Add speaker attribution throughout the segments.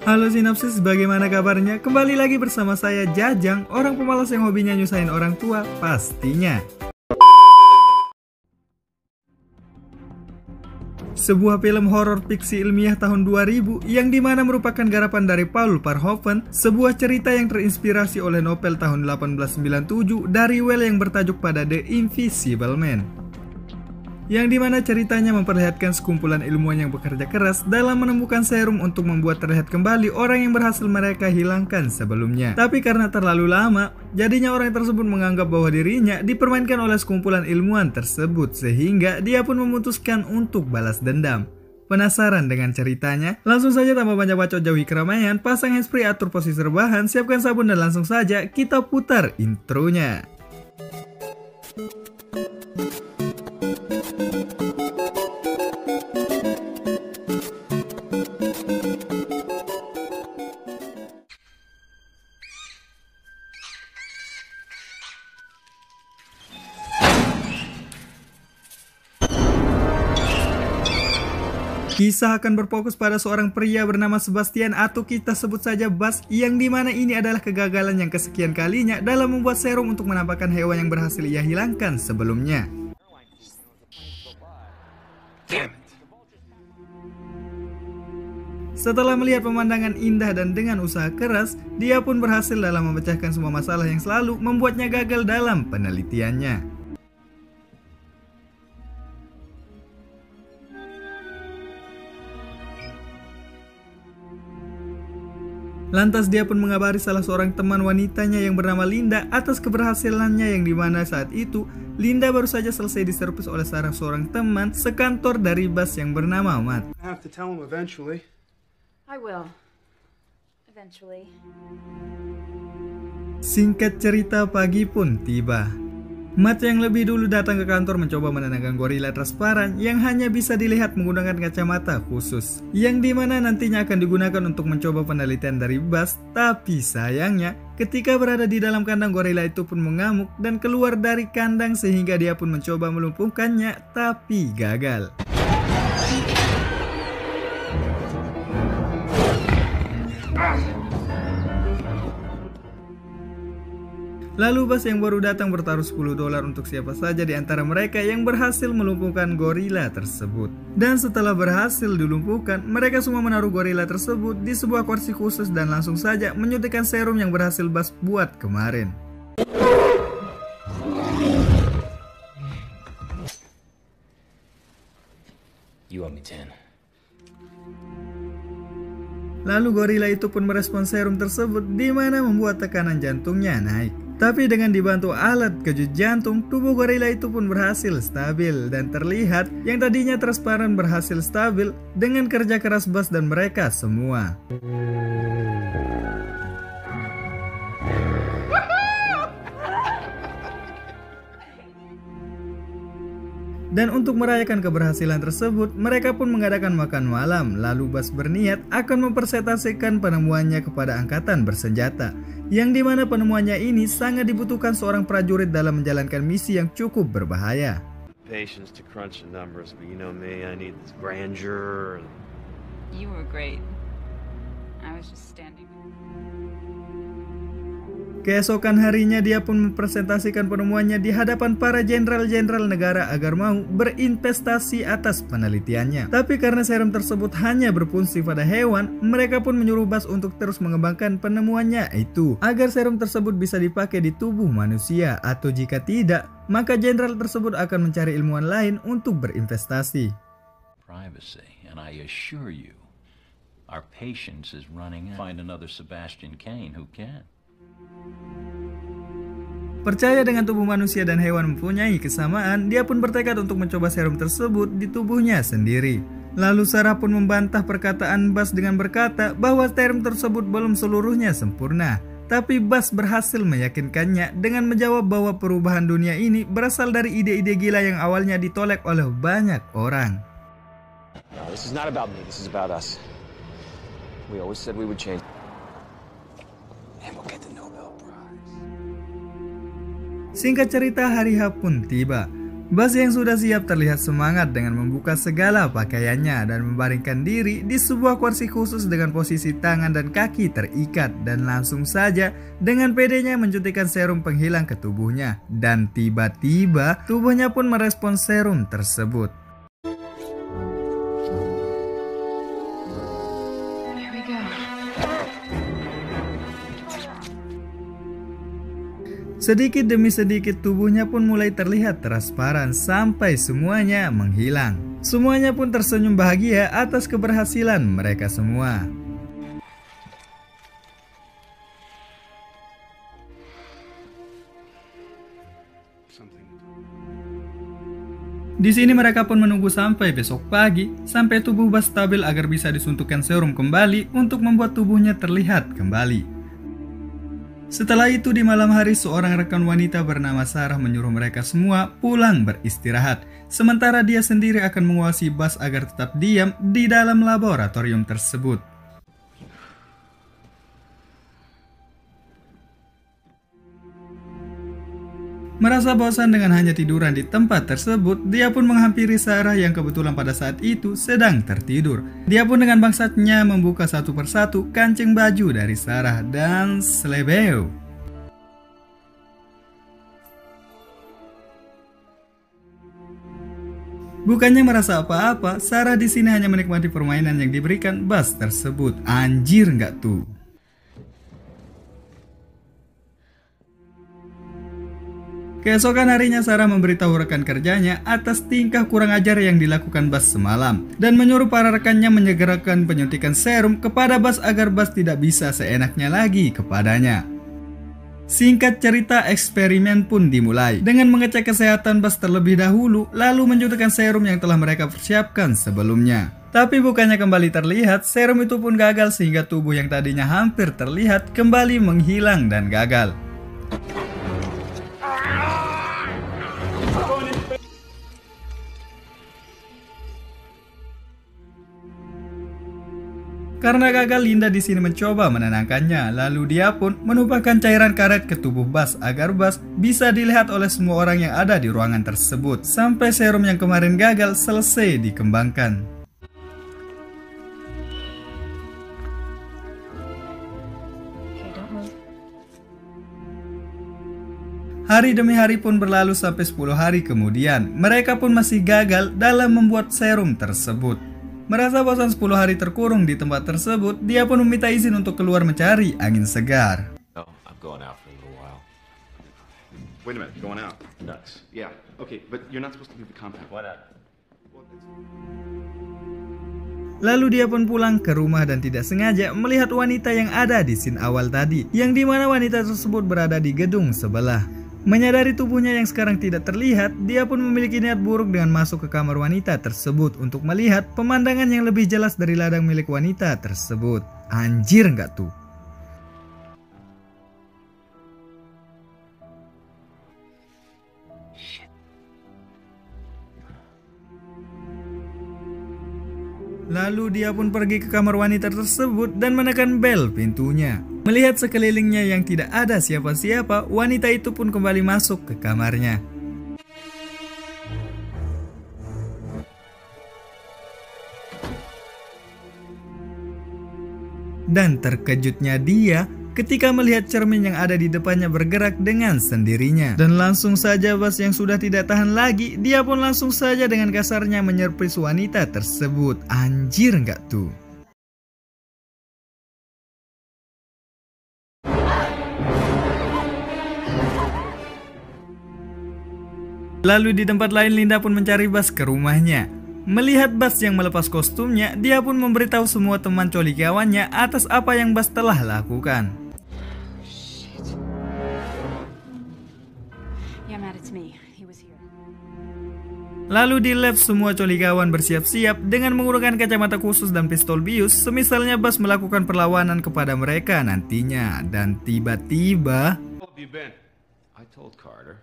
Speaker 1: Halo Sinopsis, bagaimana kabarnya? Kembali lagi bersama saya Jajang, orang pemalas yang hobinya nyusahin orang tua pastinya. Sebuah film horor fiksi ilmiah tahun 2000 yang dimana merupakan garapan dari Paul Verhoeven, sebuah cerita yang terinspirasi oleh novel tahun 1897 dari Well yang bertajuk pada The Invisible Man. Yang dimana ceritanya memperlihatkan sekumpulan ilmuwan yang bekerja keras dalam menemukan serum untuk membuat terlihat kembali orang yang berhasil mereka hilangkan sebelumnya. Tapi karena terlalu lama, jadinya orang tersebut menganggap bahwa dirinya dipermainkan oleh sekumpulan ilmuwan tersebut, sehingga dia pun memutuskan untuk balas dendam. Penasaran dengan ceritanya? Langsung saja tanpa banyak bacot, jauhi keramaian, pasang handsfree, atur posisi rebahan, siapkan sabun dan langsung saja kita putar intronya. Kisah akan berfokus pada seorang pria bernama Sebastian atau kita sebut saja Bas, yang dimana ini adalah kegagalan yang kesekian kalinya dalam membuat serum untuk menampakkan hewan yang berhasil ia hilangkan sebelumnya. Setelah melihat pemandangan indah dan dengan usaha keras, dia pun berhasil dalam memecahkan semua masalah yang selalu membuatnya gagal dalam penelitiannya. Lantas dia pun mengabari salah seorang teman wanitanya yang bernama Linda atas keberhasilannya, yang dimana saat itu Linda baru saja selesai diservis oleh salah seorang teman sekantor dari Bas yang bernama Matt. Singkat cerita, pagi pun tiba. Matt yang lebih dulu datang ke kantor mencoba menenangkan gorila transparan yang hanya bisa dilihat menggunakan kacamata khusus, yang dimana nantinya akan digunakan untuk mencoba penelitian dari Bas. Tapi sayangnya ketika berada di dalam kandang, gorila itu pun mengamuk dan keluar dari kandang, sehingga dia pun mencoba melumpuhkannya tapi gagal. Lalu Bas yang baru datang bertaruh $10 untuk siapa saja di antara mereka yang berhasil melumpuhkan gorila tersebut. Dan setelah berhasil dilumpuhkan, mereka semua menaruh gorila tersebut di sebuah kursi khusus dan langsung saja menyuntikkan serum yang berhasil Bas buat kemarin. Lalu gorila itu pun merespon serum tersebut, di mana membuat tekanan jantungnya naik. Tapi dengan dibantu alat kejut jantung, tubuh gorila itu pun berhasil stabil dan terlihat yang tadinya transparan berhasil stabil dengan kerja keras Bas dan mereka semua. Dan untuk merayakan keberhasilan tersebut, mereka pun mengadakan makan malam. Lalu Bas berniat akan mempresentasikan penemuannya kepada angkatan bersenjata, yang dimana penemuannya ini sangat dibutuhkan seorang prajurit dalam menjalankan misi yang cukup berbahaya. Keesokan harinya dia pun mempresentasikan penemuannya di hadapan para jenderal-jenderal negara agar mau berinvestasi atas penelitiannya. Tapi karena serum tersebut hanya berfungsi pada hewan, mereka pun menyuruh Bas untuk terus mengembangkan penemuannya itu agar serum tersebut bisa dipakai di tubuh manusia, atau jika tidak, maka jenderal tersebut akan mencari ilmuwan lain untuk berinvestasi.
Speaker 2: Privacy, and I assure you, our patience is running out. Find another Sebastian Kane who can.
Speaker 1: Percaya dengan tubuh manusia dan hewan mempunyai kesamaan, dia pun bertekad untuk mencoba serum tersebut di tubuhnya sendiri. Lalu Sarah pun membantah perkataan Bas dengan berkata bahwa serum tersebut belum seluruhnya sempurna. Tapi Bas berhasil meyakinkannya dengan menjawab bahwa perubahan dunia ini berasal dari ide-ide gila yang awalnya ditolak oleh banyak orang.
Speaker 3: No, this is not about me, this is about us. We always said we would change. And we'll get the Nobel Prize.
Speaker 1: Singkat cerita, hari H pun tiba. Bas yang sudah siap terlihat semangat dengan membuka segala pakaiannya dan membaringkan diri di sebuah kursi khusus dengan posisi tangan dan kaki terikat, dan langsung saja dengan pedenya menjuntikkan serum penghilang ke tubuhnya, dan tiba-tiba tubuhnya pun merespons serum tersebut. Sedikit demi sedikit tubuhnya pun mulai terlihat transparan sampai semuanya menghilang. Semuanya pun tersenyum bahagia atas keberhasilan mereka semua. Di sini mereka pun menunggu sampai besok pagi, sampai tubuh Bas stabil agar bisa disuntikkan serum kembali untuk membuat tubuhnya terlihat kembali. Setelah itu di malam hari seorang rekan wanita bernama Sarah menyuruh mereka semua pulang beristirahat, sementara dia sendiri akan menguasai Bas agar tetap diam di dalam laboratorium tersebut. Merasa bosan dengan hanya tiduran di tempat tersebut, dia pun menghampiri Sarah yang kebetulan pada saat itu sedang tertidur. Dia pun dengan bangsatnya membuka satu persatu kancing baju dari Sarah dan selebeo. Bukannya merasa apa-apa, Sarah di sini hanya menikmati permainan yang diberikan Bas tersebut. Anjir nggak tuh? Keesokan harinya Sarah memberitahu rekan kerjanya atas tingkah kurang ajar yang dilakukan Bas semalam, dan menyuruh para rekannya menyegerakan penyuntikan serum kepada Bas agar Bas tidak bisa seenaknya lagi kepadanya. Singkat cerita, eksperimen pun dimulai dengan mengecek kesehatan Bas terlebih dahulu, lalu menyuntikkan serum yang telah mereka persiapkan sebelumnya. Tapi bukannya kembali terlihat, serum itu pun gagal sehingga tubuh yang tadinya hampir terlihat kembali menghilang dan gagal. Karena gagal, Linda di sini mencoba menenangkannya, lalu dia pun menumpahkan cairan karet ke tubuh Bas agar Bas bisa dilihat oleh semua orang yang ada di ruangan tersebut, sampai serum yang kemarin gagal selesai dikembangkan. Hari demi hari pun berlalu sampai 10 hari kemudian, mereka pun masih gagal dalam membuat serum tersebut. Merasa bosan 10 hari terkurung di tempat tersebut, dia pun meminta izin untuk keluar mencari angin segar.
Speaker 3: No, I'm going out for a little while.
Speaker 4: Wait a minute, going out? Nuts. Yeah, okay, but you're not supposed to leave the compound.
Speaker 3: Why not?
Speaker 1: Lalu dia pun pulang ke rumah dan tidak sengaja melihat wanita yang ada di scene awal tadi, yang dimana wanita tersebut berada di gedung sebelah. Menyadari tubuhnya yang sekarang tidak terlihat, dia pun memiliki niat buruk dengan masuk ke kamar wanita tersebut untuk melihat pemandangan yang lebih jelas dari ladang milik wanita tersebut. Anjir nggak tuh? Lalu dia pun pergi ke kamar wanita tersebut dan menekan bel pintunya. Melihat sekelilingnya yang tidak ada siapa-siapa, wanita itu pun kembali masuk ke kamarnya. Dan terkejutnya dia ketika melihat cermin yang ada di depannya bergerak dengan sendirinya. Dan langsung saja Bas yang sudah tidak tahan lagi, dia pun langsung saja dengan kasarnya menyerpris wanita tersebut. Anjir nggak tuh? Lalu di tempat lain Linda pun mencari Bas ke rumahnya. Melihat Bas yang melepas kostumnya, dia pun memberitahu semua teman coligawannya atas apa yang Bas telah lakukan. Lalu di lab semua coligawan bersiap-siap dengan menggunakan kacamata khusus dan pistol bius, semisalnya Bas melakukan perlawanan kepada mereka nantinya. Dan tiba-tiba,
Speaker 4: I told Carter.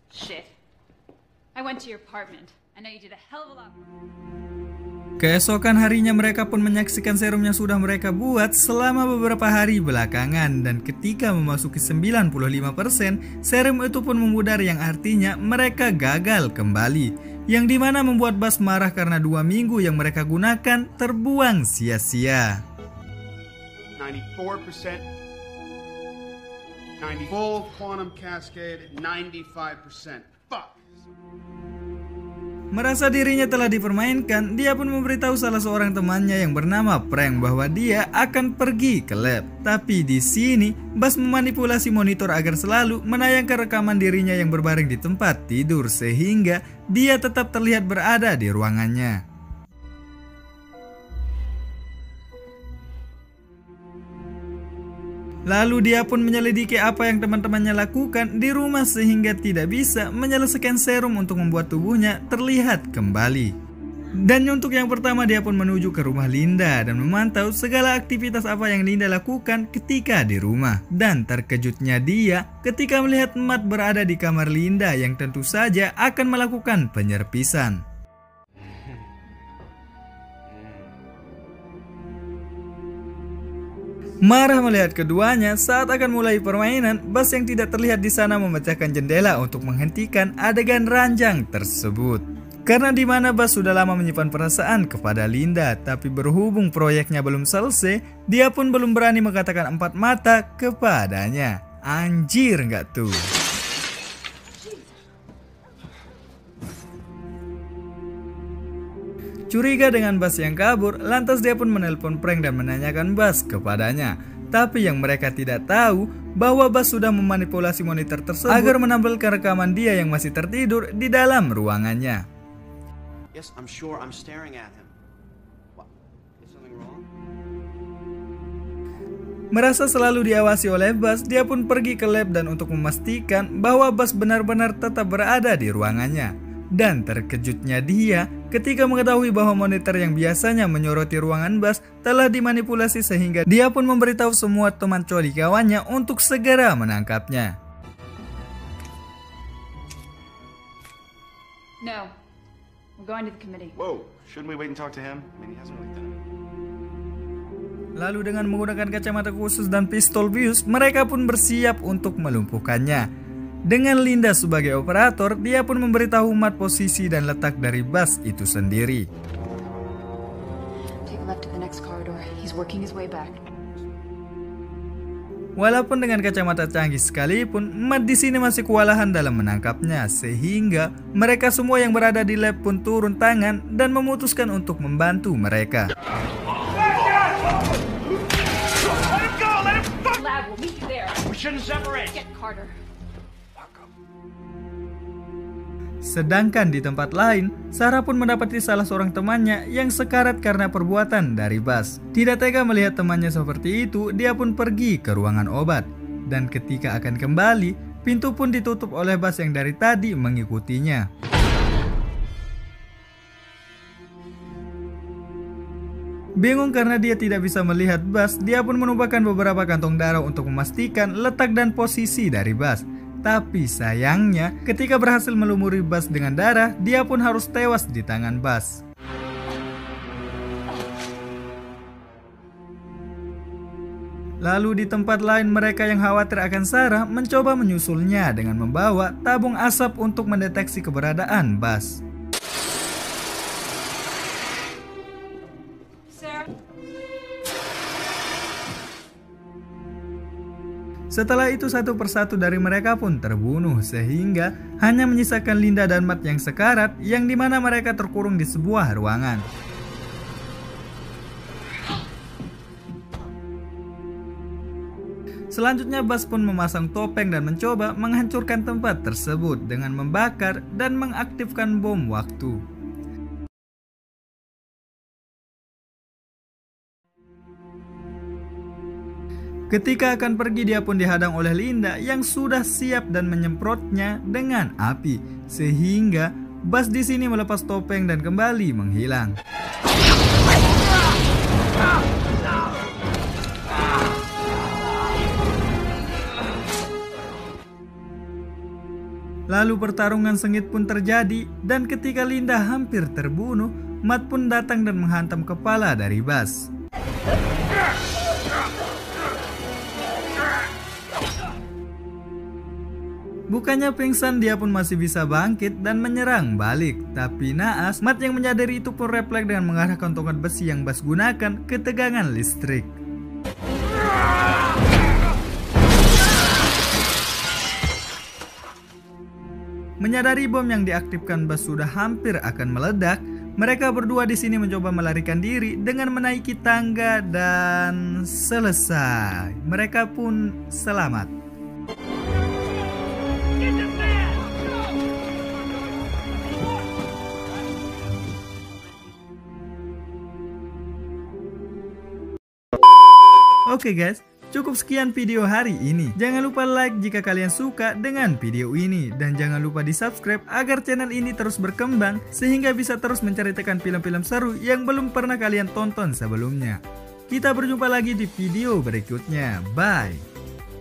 Speaker 5: Shit. I went to your apartment. I know you did a hell of a lot.
Speaker 1: Keesokan harinya mereka pun menyaksikan serum yang sudah mereka buat selama beberapa hari belakangan, dan ketika memasuki 95%, serum itu pun memudar yang artinya mereka gagal kembali, yang dimana membuat Buzz marah karena 2 minggu yang mereka gunakan terbuang sia-sia.
Speaker 5: 94%, 90 full quantum cascade, 95%. Fuck.
Speaker 1: Merasa dirinya telah dipermainkan, dia pun memberitahu salah seorang temannya yang bernama Frank bahwa dia akan pergi ke lab. Tapi di sini, Buzz memanipulasi monitor agar selalu menayangkan rekaman dirinya yang berbaring di tempat tidur sehingga dia tetap terlihat berada di ruangannya. Lalu dia pun menyelidiki apa yang teman-temannya lakukan di rumah sehingga tidak bisa menyelesaikan serum untuk membuat tubuhnya terlihat kembali. Dan untuk yang pertama dia pun menuju ke rumah Linda dan memantau segala aktivitas apa yang Linda lakukan ketika di rumah. Dan terkejutnya dia ketika melihat Matt berada di kamar Linda yang tentu saja akan melakukan penyerpisan. Marah melihat keduanya saat akan mulai permainan, Buzz yang tidak terlihat di sana memecahkan jendela untuk menghentikan adegan ranjang tersebut. Karena di mana Buzz sudah lama menyimpan perasaan kepada Linda, tapi berhubung proyeknya belum selesai, dia pun belum berani mengatakan 4 mata kepadanya. Anjir nggak tuh? Curiga dengan Buzz yang kabur, lantas dia pun menelpon Frank dan menanyakan Buzz kepadanya. Tapi yang mereka tidak tahu bahwa Buzz sudah memanipulasi monitor tersebut agar menampilkan rekaman dia yang masih tertidur di dalam ruangannya.
Speaker 5: Yes, I'm sure I'm staring at him. What? Is something wrong?
Speaker 1: Merasa selalu diawasi oleh Buzz, dia pun pergi ke lab dan untuk memastikan bahwa Buzz benar-benar tetap berada di ruangannya. Dan terkejutnya dia ketika mengetahui bahwa monitor yang biasanya menyoroti ruangan Buzz telah dimanipulasi sehingga dia pun memberitahu semua teman coli kawannya untuk segera menangkapnya.
Speaker 6: No, we're going to the committee.
Speaker 4: Whoa, shouldn't we wait and talk to him? I mean, he hasn't really done it.
Speaker 1: Lalu dengan menggunakan kacamata khusus dan pistol bius, mereka pun bersiap untuk melumpuhkannya. Dengan Linda sebagai operator, dia pun memberitahu Matt posisi dan letak dari Buzz itu sendiri.
Speaker 6: Take a left to the next corridor. He's working his way back.
Speaker 1: Walaupun dengan kacamata canggih sekalipun, Matt di sini masih kewalahan dalam menangkapnya, sehingga mereka semua yang berada di lab pun turun tangan dan memutuskan untuk membantu mereka.
Speaker 6: Lab, we'll meet you there.
Speaker 5: We shouldn't separate.
Speaker 6: Get Carter.
Speaker 1: Sedangkan di tempat lain, Sarah pun mendapati salah seorang temannya yang sekarat karena perbuatan dari Buzz. Tidak tega melihat temannya seperti itu, dia pun pergi ke ruangan obat. Dan ketika akan kembali, pintu pun ditutup oleh Buzz yang dari tadi mengikutinya. Bingung karena dia tidak bisa melihat Buzz, dia pun menumpahkan beberapa kantong darah untuk memastikan letak dan posisi dari Buzz. Tapi sayangnya, ketika berhasil melumuri Buzz dengan darah, dia pun harus tewas di tangan Buzz. Lalu di tempat lain, mereka yang khawatir akan Sarah mencoba menyusulnya dengan membawa tabung asap untuk mendeteksi keberadaan Buzz. Setelah itu satu persatu dari mereka pun terbunuh sehingga hanya menyisakan Linda dan Matt yang sekarat yang dimana mereka terkurung di sebuah ruangan. Selanjutnya Buzz pun memasang topeng dan mencoba menghancurkan tempat tersebut dengan membakar dan mengaktifkan bom waktu. Ketika akan pergi, dia pun dihadang oleh Linda yang sudah siap dan menyemprotnya dengan api, sehingga Buzz di sini melepas topeng dan kembali menghilang. Lalu pertarungan sengit pun terjadi dan ketika Linda hampir terbunuh, Matt pun datang dan menghantam kepala dari Buzz. Bukannya pingsan, dia pun masih bisa bangkit dan menyerang balik. Tapi naas, Matt yang menyadari itu pun refleks dengan mengarahkan tongkat besi yang Buzz gunakan ke tegangan listrik. Menyadari bom yang diaktifkan Buzz sudah hampir akan meledak, mereka berdua di sini mencoba melarikan diri dengan menaiki tangga dan selesai. Mereka pun selamat. Oke guys, cukup sekian video hari ini. Jangan lupa like jika kalian suka dengan video ini. Dan jangan lupa di subscribe agar channel ini terus berkembang, sehingga bisa terus menceritakan film-film seru yang belum pernah kalian tonton sebelumnya. Kita berjumpa lagi di video berikutnya. Bye!